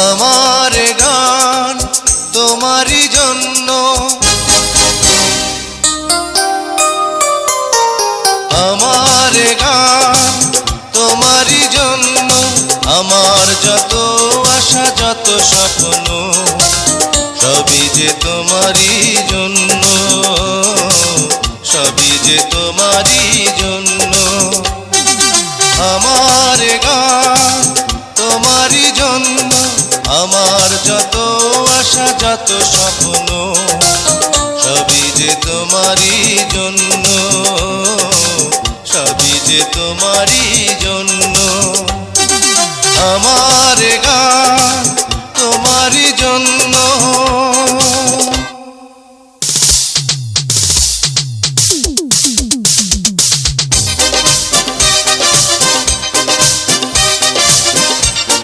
আমার গান তোমারই জন্য, আমার গান তোমারই জন্য, আমার যত আশা যত স্বপ্ন সবই যে তোমারই জন্য, সবই যে তোমারই জন্য। আমার গান তোমারই জন্য, আমার যত আশা যত স্বপ্ন সবই যে তোমারই জন্য, সবই যে তোমারই জন্য। আমার গান